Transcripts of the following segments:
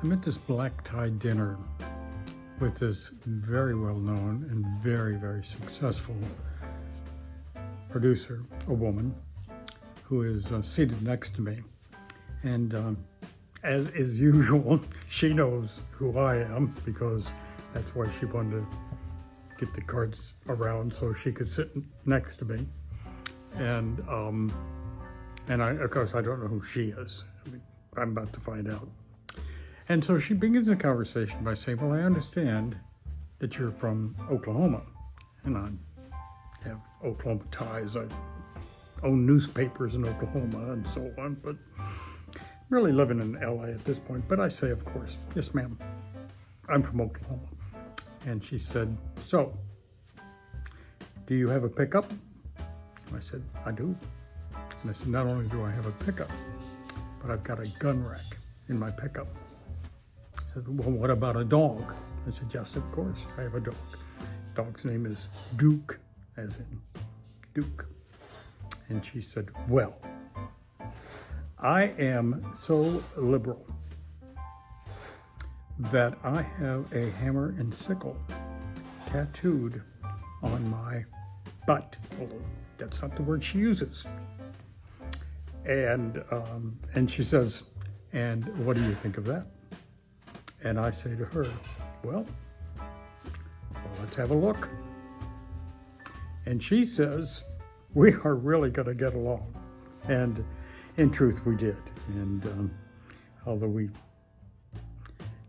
I'm at this black tie dinner with this very well-known and very, very successful producer, a woman, who is seated next to me. And as is usual, she knows who I am because that's why she wanted to get the cards around so she could sit next to me. And of course, I don't know who she is. I'm about to find out. And so she begins the conversation by saying, well, I understand that you're from Oklahoma. And I have Oklahoma ties. I own newspapers in Oklahoma and so on, but really living in LA at this point. But I say, of course, yes, ma'am, I'm from Oklahoma. And she said, so, do you have a pickup? I said, I do. And I said, not only do I have a pickup, but I've got a gun rack in my pickup. I said, well, what about a dog? I said, yes, of course, I have a dog. Dog's name is Duke, as in Duke. And she said, well, I am so liberal that I have a hammer and sickle tattooed on my butt, although that's not the word she uses. And she says, and what do you think of that? And I say to her, well, let's have a look. And she says, we are really going to get along. And in truth, we did. And although we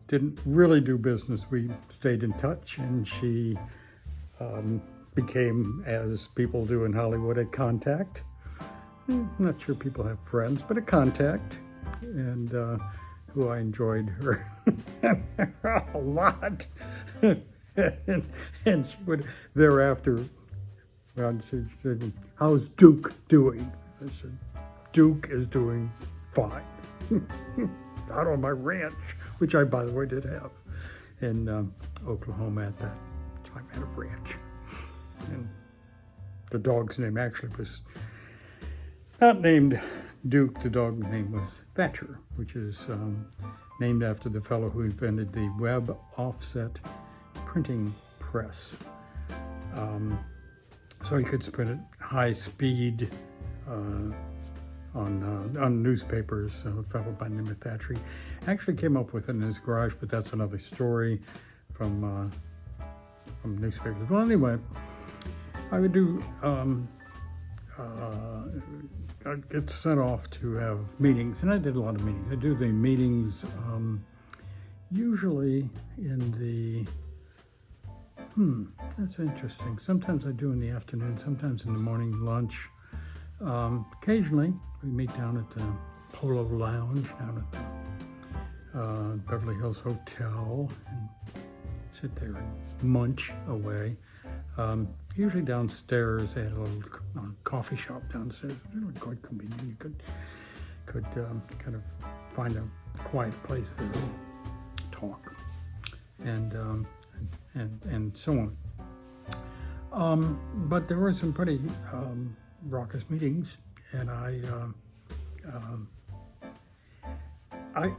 didn't really do business, we stayed in touch, and she became, as people do in Hollywood, a contact. I'm not sure people have friends, but a contact, and who I enjoyed her a lot. and she would thereafter, she said, how's Duke doing? I said, Duke is doing fine. Out on my ranch, which I, by the way, did have in Oklahoma at that time. I had a ranch. And the dog's name actually was not named Duke. The dog's name was Thatcher, which is named after the fellow who invented the web offset printing press. So he could print at high speed on newspapers. A fellow by the name of Thatcher actually came up with it in his garage, but that's another story from newspapers. Well, anyway, I would do I'd get sent off to have meetings, and I did a lot of meetings. I do the meetings usually in the that's interesting. Sometimes I do in the afternoon, sometimes in the morning lunch. Occasionally, we meet down at the Polo Lounge down at the Beverly Hills Hotel and sit there and munch away. Usually downstairs, they had a little coffee shop downstairs. It was quite convenient. You could kind of find a quiet place there to talk and so on. But there were some pretty raucous meetings, and I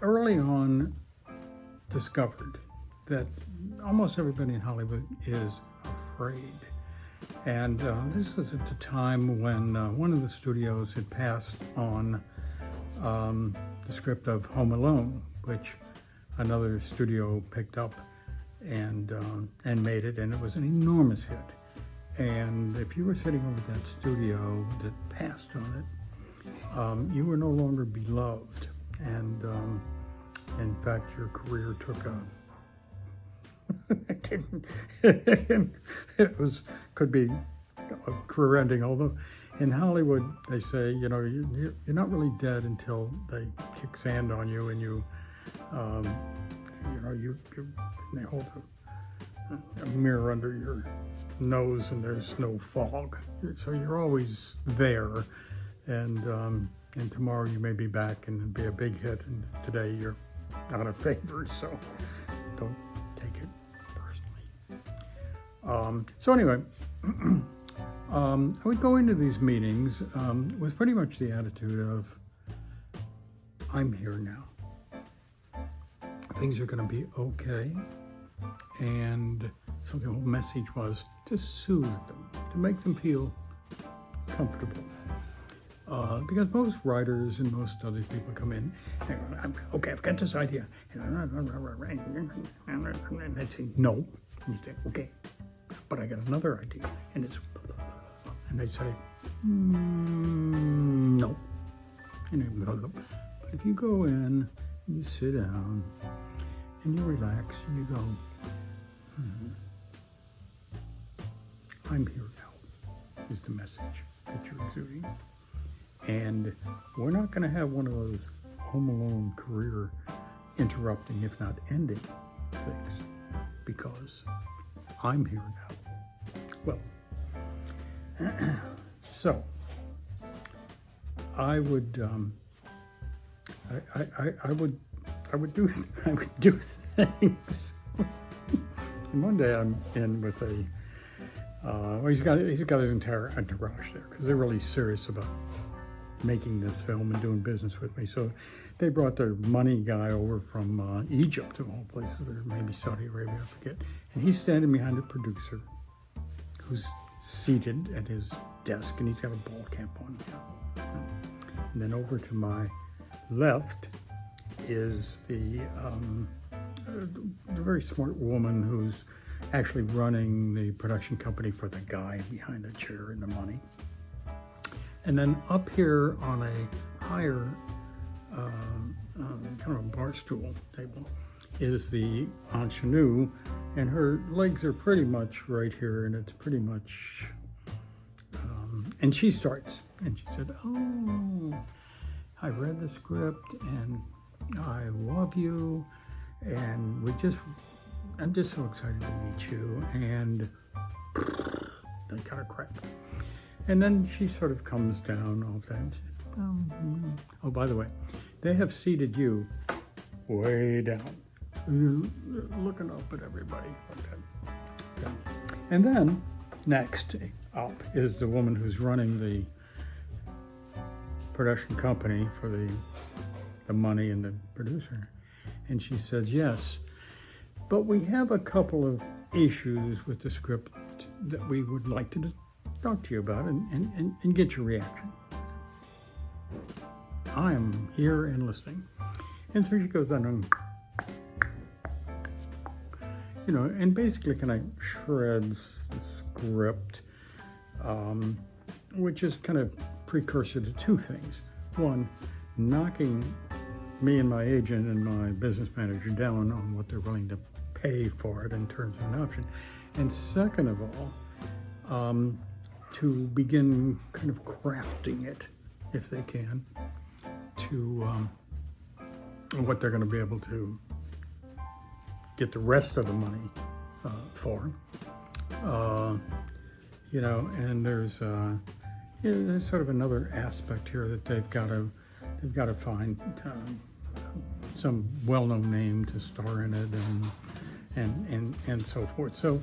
early on discovered that almost everybody in Hollywood is afraid. And this is at the time when one of the studios had passed on the script of Home Alone, which another studio picked up and made it, and it was an enormous hit. And if you were sitting over that studio that passed on it, you were no longer beloved. And in fact, your career took a could be a career ending. Although in Hollywood they say, you know, you're not really dead until they kick sand on you and you they hold a mirror under your nose and there's no fog, so you're always there. And tomorrow you may be back and it'd be a big hit, and today you're out of favor. So don't take it personally. So anyway, I would go into these meetings with pretty much the attitude of, I'm here now. things are going to be okay. And so the whole message was to soothe them, to make them feel comfortable. Because most writers and most other people come in, and okay, I've got this idea, and they say no, and you say okay, but I got another idea, and it's, and they say no, but if you go in, and you sit down, and you relax, and you go, I'm here now, is the message that you're exuding. And we're not going to have one of those Home Alone career interrupting, if not ending, things, because I'm here now. Well, so I would do things. And one day I'm in with a well, he's got his entire entourage there because they're really serious about making this film and doing business with me. So they brought their money guy over from Egypt, of all places, or maybe Saudi Arabia, I forget. And he's standing behind a producer who's seated at his desk, and he's got a ball cap on. And then over to my left is the very smart woman who's actually running the production company for the guy behind the chair and the money. And then up here on a higher kind of a bar stool table is the ingenue, and her legs are pretty much right here, and it's pretty much, and she starts, and she said, oh, I read the script, and I love you, and I'm just so excited to meet you, and that kind of crap. And then she sort of comes down off that. And says, oh, by the way, they have seated you way down. You're looking up at everybody like that. Okay. And then next up is the woman who's running the production company for the money and the producer. And she says, yes, but we have a couple of issues with the script that we would like to talk to you about and get your reaction. I am here and listening. And so she goes on and, and basically kind of shreds the script, which is kind of precursor to two things. One, knocking me and my agent and my business manager down on what they're willing to pay for it in terms of an option. And second of all, to begin kind of crafting it, if they can, to what they're going to be able to get the rest of the money for. And there's sort of another aspect here that they've got to find some well-known name to star in it, and so forth. So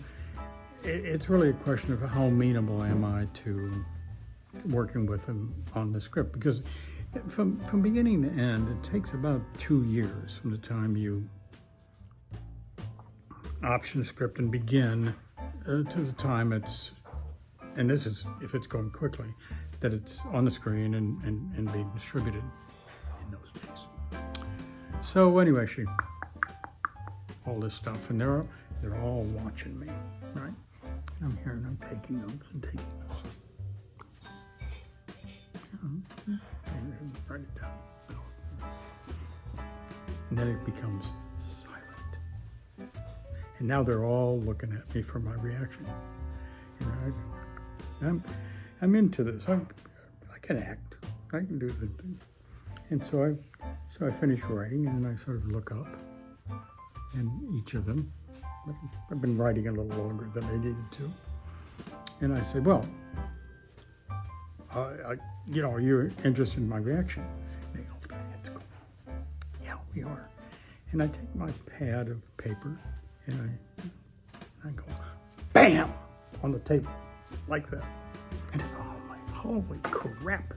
it's really a question of how amenable am I to working with them on the script, because from beginning to end, it takes about 2 years from the time you option the script and begin to the time it's, and this is if it's going quickly, that it's on the screen and being distributed in those days. So anyway, all this stuff, and they're all watching me, right? I'm here and I'm taking notes and taking notes. And write it down. And then it becomes silent. And now they're all looking at me for my reaction. I'm into this. I can act. I can do the thing. And so I finish writing, and then I sort of look up, and each of them, I've been writing a little longer than I needed to, and I say, well, are you interested in my reaction? And they go, let's go. Yeah, we are. And I take my pad of paper, and I go, bam, on the table, like that. And oh my, holy crap.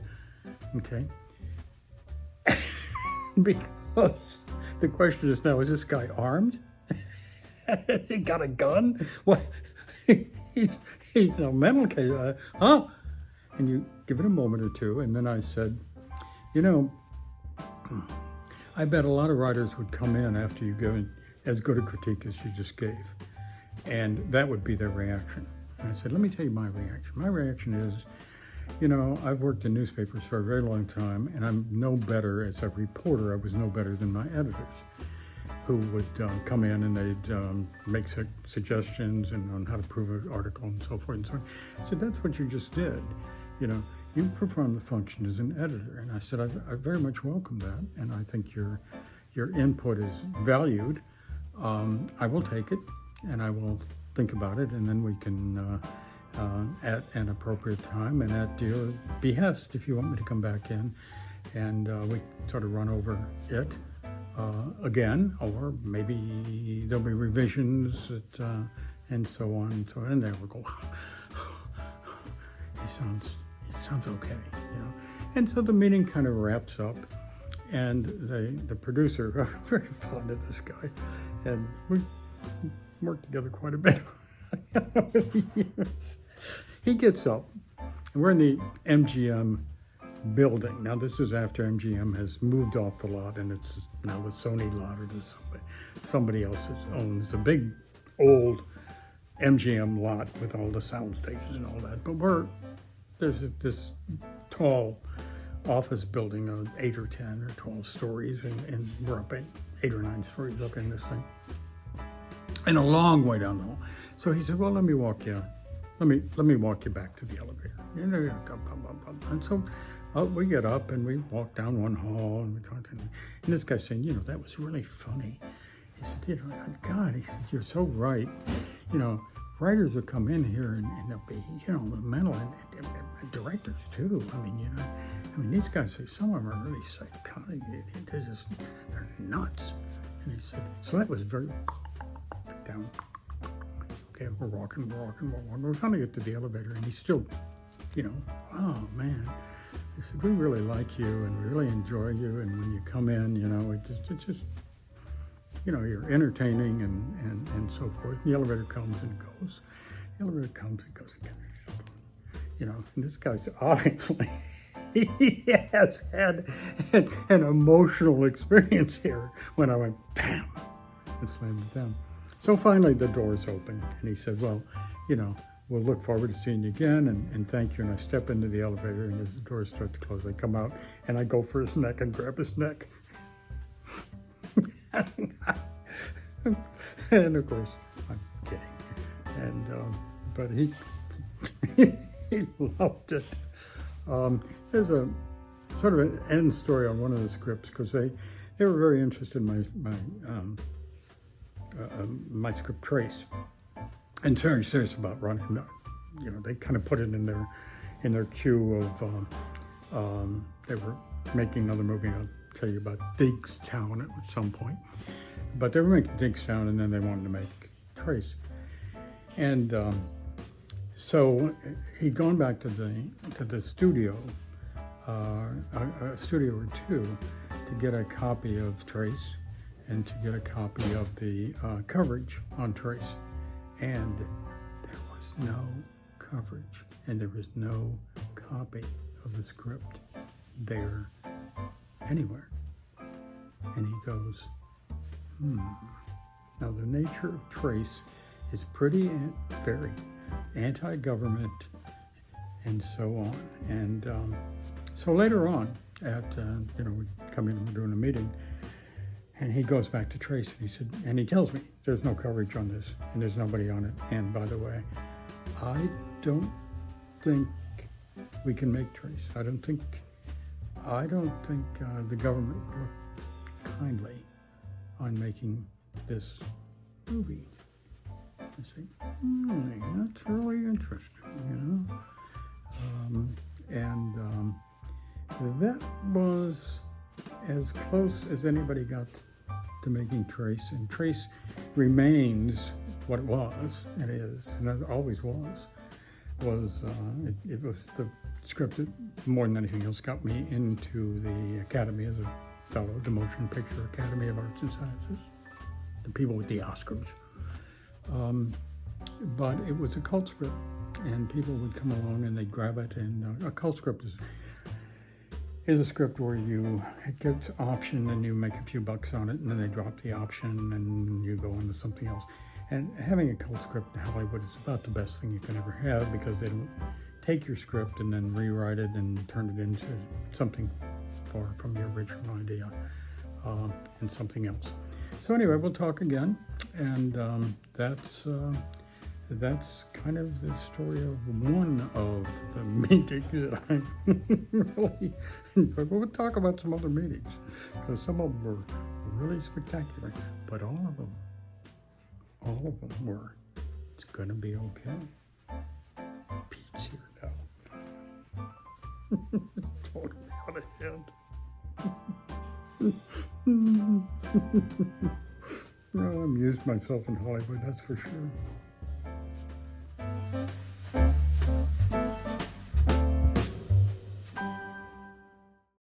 Okay. Because the question is now, is this guy armed? Has he got a gun? What? He's a mental case, huh? And you give it a moment or two, and then I said, you know, I bet a lot of writers would come in after you give as good a critique as you just gave, and that would be their reaction. And I said, let me tell you my reaction. My reaction is, you know, I've worked in newspapers for a very long time, and I'm no better as a reporter. I was no better than my editors, who would come in and they'd make suggestions and on how to prove an article and so forth and so on. I said, that's what you just did. You know, you perform the function as an editor. And I said, I very much welcome that, and I think your input is valued. I will take it, and I will think about it, and then we can, at an appropriate time and at your behest, if you want me to come back in, and we sort of run over it again, or maybe there'll be revisions and so on and so on. And there we go. It sounds okay, you know. And so the meeting kind of wraps up, and the producer, I'm very fond of this guy, and we worked together quite a bit. He gets up, and we're in the MGM building. Now this is after MGM has moved off the lot, and it's now the Sony lot, or somebody else owns the big old MGM lot with all the sound stages and all that. But there's this tall office building of 8 or 10 or 12 stories, and we're up at 8 or 9 stories up in this thing, and a long way down the hall. So he said, well, let me walk you back to the elevator. And so we get up and we walk down one hall, and we talk, and this guy's saying, you know, that was really funny. He said, you know, God, he said, you're so right. You know, writers will come in here and they'll be, you know, mental, and directors too. I mean, you know, these guys, some of them are really psychotic. They're nuts. And he said, so that was very down. Okay, we're walking. We're finally get to the elevator, and he's still, you know, oh man. He said, we really like you, and we really enjoy you, and when you come in, you know, it's just, you know, you're entertaining and so forth. The elevator comes and goes. The elevator comes and goes again. You know, and this guy's obviously, he has had an emotional experience here when I went, bam, and slammed it down. So finally the doors open, and he said, well, you know, we'll look forward to seeing you again, and thank you. And I step into the elevator, and as the doors start to close, I come out, and I go for his neck and grab his neck. And of course, I'm kidding. And but he loved it. There's a sort of an end story on one of the scripts, because they were very interested in my script Trace, and very serious about running. You know, they kind of put it in their queue of they were making another movie. I'll tell you about Digstown at some point, but they were making Digstown, and then they wanted to make Trace, and so he'd gone back to the studio, a studio or two, to get a copy of Trace, and to get a copy of the coverage on Trace. And there was no coverage, and there was no copy of the script there anywhere. And he goes, Now the nature of Trace is very anti-government and so on. And so later on, we come in and we're doing a meeting, and he goes back to Trace, and he tells me there's no coverage on this, and there's nobody on it. And by the way, I don't think we can make Trace. I don't think the government would look kindly on making this movie. I say, that's really interesting, that was as close as anybody got to making Trace, and Trace remains what it was and is, and it always was. It was the script that more than anything else got me into the Academy as a followed the Motion Picture Academy of Arts and Sciences, the people with the Oscars. But it was a cult script, and people would come along and they'd grab it. And a cult script is a script where it gets optioned and you make a few bucks on it, and then they drop the option and you go on to something else. And having a cult script in Hollywood is about the best thing you can ever have, because they don't take your script and then rewrite it and turn it into something far from the original idea and something else. So anyway, we'll talk again, and that's kind of the story of one of the meetings that I really enjoyed. We'll talk about some other meetings, because some of them were really spectacular, but all of them were, it's gonna be okay. Pete's here now. Totally out of hand. I amused myself in Hollywood, that's for sure.